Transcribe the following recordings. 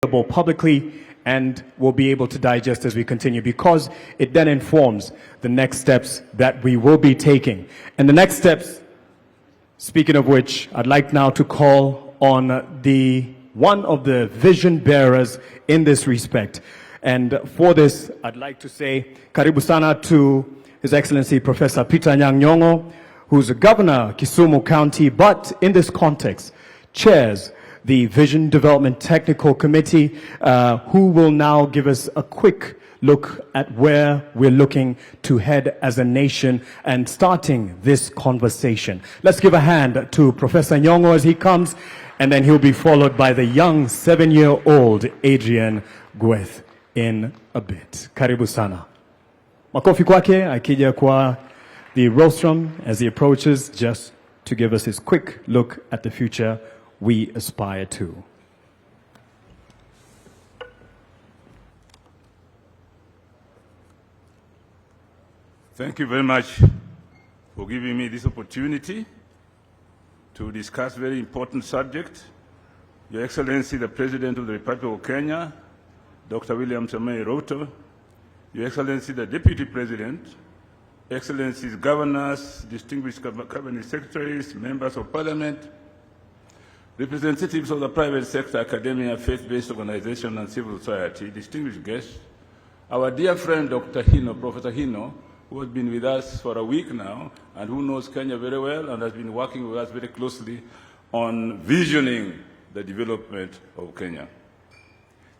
publicly and will be able to digest as we continue, because it then informs the next steps that we will be taking. And the next steps, speaking of which, I'd like now to call on one of the vision bearers in this respect. And for this, I'd like to say karibu sana to His Excellency Professor Peter Anyang Nyong'o, who's a governor, Kisumu County, but in this context, chairs the Vision Development Technical Committee, who will now give us a quick look at where we're looking to head as a nation and starting this conversation. Let's give a hand to Professor Nyong'o as he comes, and then he'll be followed by the young 7-year-old Adrian Gweth in a bit. Karibu sana. Makofi kwake akija kwa the rostrum as he approaches, just to give us his quick look at the future we aspire to. Thank you very much for giving me this opportunity to discuss a very important subject. Your Excellency, the President of the Republic of Kenya, Dr. William Samoei Ruto, Your Excellency, the Deputy President, Excellencies, Governors, distinguished Cabinet Secretaries, Members of Parliament, representatives of the private sector, academia, faith-based organizations, and civil society, distinguished guests, our dear friend, Dr. Hino, Professor Hino, who has been with us for a week now and who knows Kenya very well and has been working with us very closely on visioning the development of Kenya.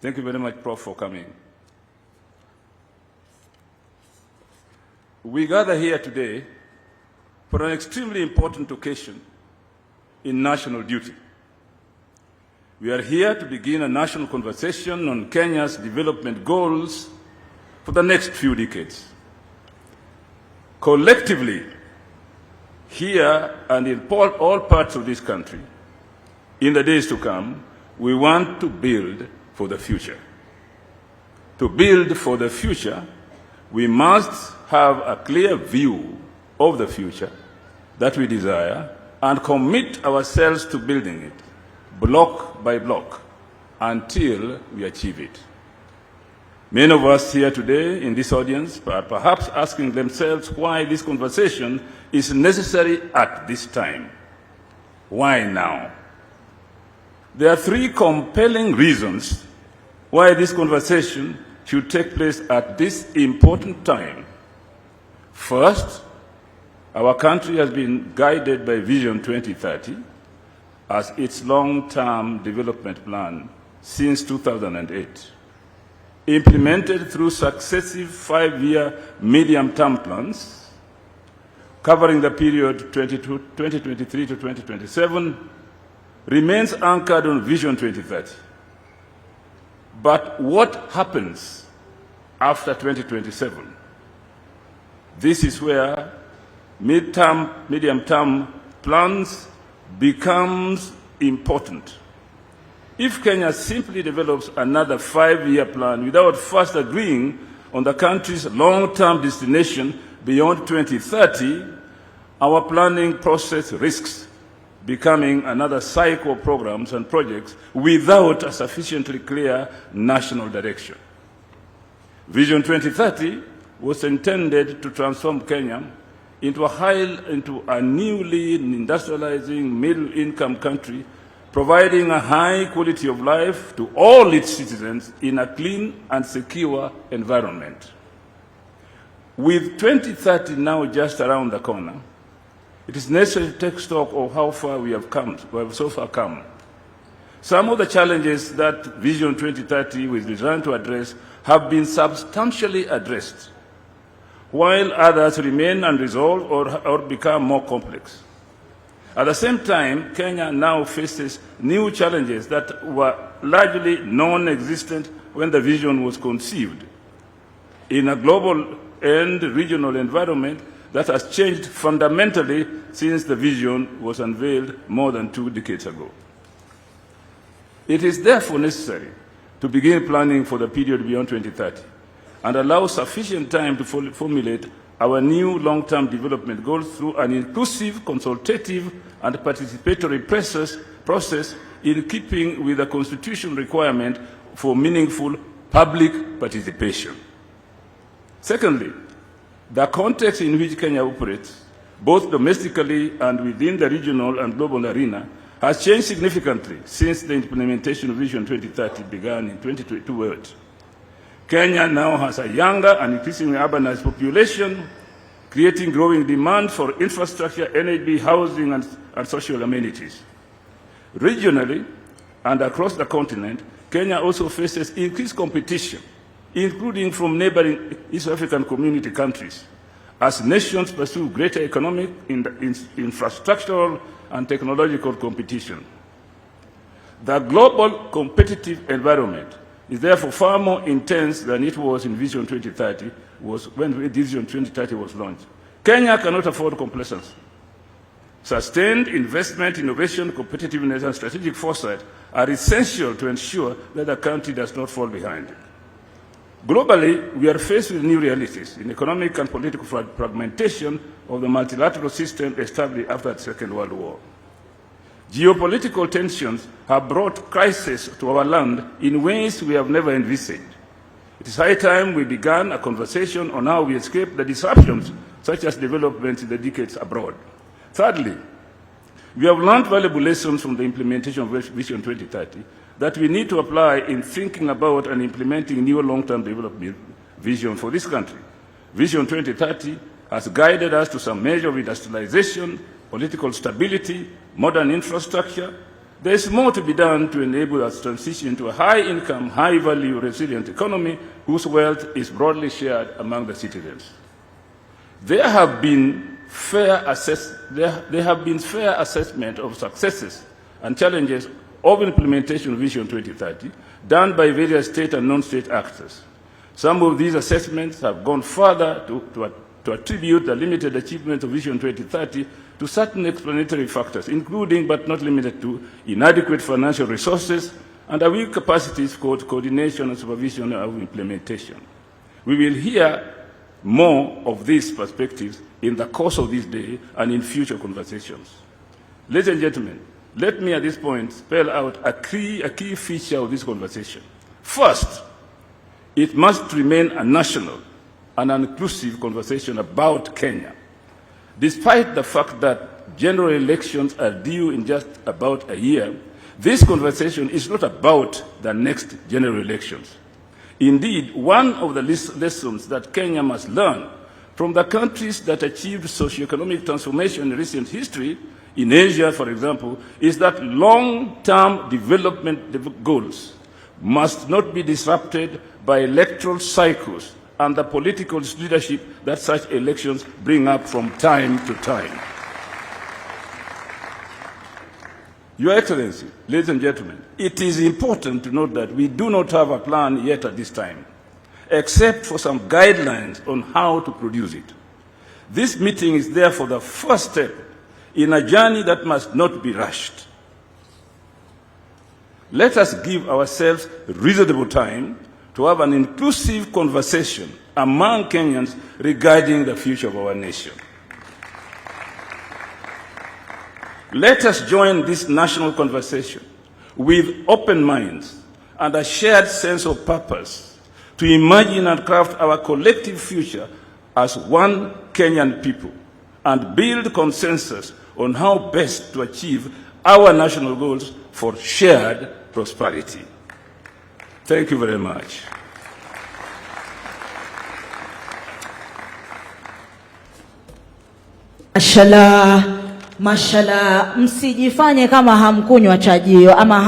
Thank you very much, Prof, for coming. We gather here today for an extremely important occasion in national duty. We are here to begin a national conversation on Kenya's development goals for the next few decades. Collectively, here and in all parts of this country, in the days to come, we want to build for the future. To build for the future, we must have a clear view of the future that we desire and commit ourselves to building it, block by block, until we achieve it. Many of us here today in this audience are perhaps asking themselves why this conversation is necessary at this time. Why now? There are three compelling reasons why this conversation should take place at this important time. First, our country has been guided by Vision 2030 as its long-term development plan since 2008, implemented through successive 5-year medium-term plans covering the period 2023 to 2027, remains anchored on Vision 2030. But what happens after 2027? This is where medium-term plans becomes important. If Kenya simply develops another 5-year plan without first agreeing on the country's long-term destination beyond 2030, our planning process risks becoming another cycle of programs and projects without a sufficiently clear national direction. Vision 2030 was intended to transform Kenya into a newly industrializing middle-income country, providing a high quality of life to all its citizens in a clean and secure environment. With 2030 now just around the corner, it is necessary to take stock of how far we have so far come. Some of the challenges that Vision 2030 was designed to address have been substantially addressed, while others remain unresolved or become more complex. At the same time, Kenya now faces new challenges that were largely non-existent when the vision was conceived, in a global and regional environment that has changed fundamentally since the vision was unveiled more than 2 decades ago. It is therefore necessary to begin planning for the period beyond 2030 and allow sufficient time to formulate our new long-term development goals through an inclusive, consultative, and participatory process in keeping with the constitutional requirement for meaningful public participation. Secondly, the context in which Kenya operates, both domestically and within the regional and global arena, has changed significantly since the implementation of Vision 2030 began in 2022. Kenya now has a younger and increasingly urbanized population, creating growing demand for infrastructure, energy, housing, and social amenities. Regionally and across the continent, Kenya also faces increased competition, including from neighboring East African community countries, as nations pursue greater economic, infrastructural, and technological competition. The global competitive environment is therefore far more intense than it was in Vision 2030, when Vision 2030 was launched. Kenya cannot afford complacency. Sustained investment, innovation, competitiveness, and strategic foresight are essential to ensure that the country does not fall behind. Globally, we are faced with new realities in economic and political fragmentation of the multilateral system established after the Second World War. Geopolitical tensions have brought crisis to our land in ways we have never envisaged. It is high time we began a conversation on how we escape the disruptions such as developments in the decades abroad. Thirdly, we have learned valuable lessons from the implementation of Vision 2030 that we need to apply in thinking about and implementing new long-term development vision for this country. Vision 2030 has guided us to some measure of industrialization, political stability, modern infrastructure. There is more to be done to enable us transition to a high-income, high-value, resilient economy whose wealth is broadly shared among the citizens. There have been fair assessment of successes and challenges of implementation of Vision 2030 done by various state and non-state actors. Some of these assessments have gone further to attribute the limited achievement of Vision 2030 to certain explanatory factors, including but not limited to inadequate financial resources and a weak capacities for coordination and supervision of implementation. We will hear more of these perspectives in the course of this day and in future conversations. Ladies and gentlemen, let me at this point spell out a key feature of this conversation. First, it must remain a national and an inclusive conversation about Kenya. Despite the fact that general elections are due in just about a year, this conversation is not about the next general elections. Indeed, one of the lessons that Kenya must learn from the countries that achieved socioeconomic transformation in recent history, in Asia, for example, is that long-term development goals must not be disrupted by electoral cycles and the political leadership that such elections bring up from time to time. Your Excellency, ladies and gentlemen, it is important to note that we do not have a plan yet at this time, except for some guidelines on how to produce it. This meeting is therefore the first step in a journey that must not be rushed. Let us give ourselves reasonable time to have an inclusive conversation among Kenyans regarding the future of our nation. Let us join this national conversation with open minds and a shared sense of purpose to imagine and craft our collective future as one Kenyan people and build consensus on how best to achieve our national goals for shared prosperity. Thank you very much. Mashallah, mashallah, msijifanye kama hamkunywa chajio ama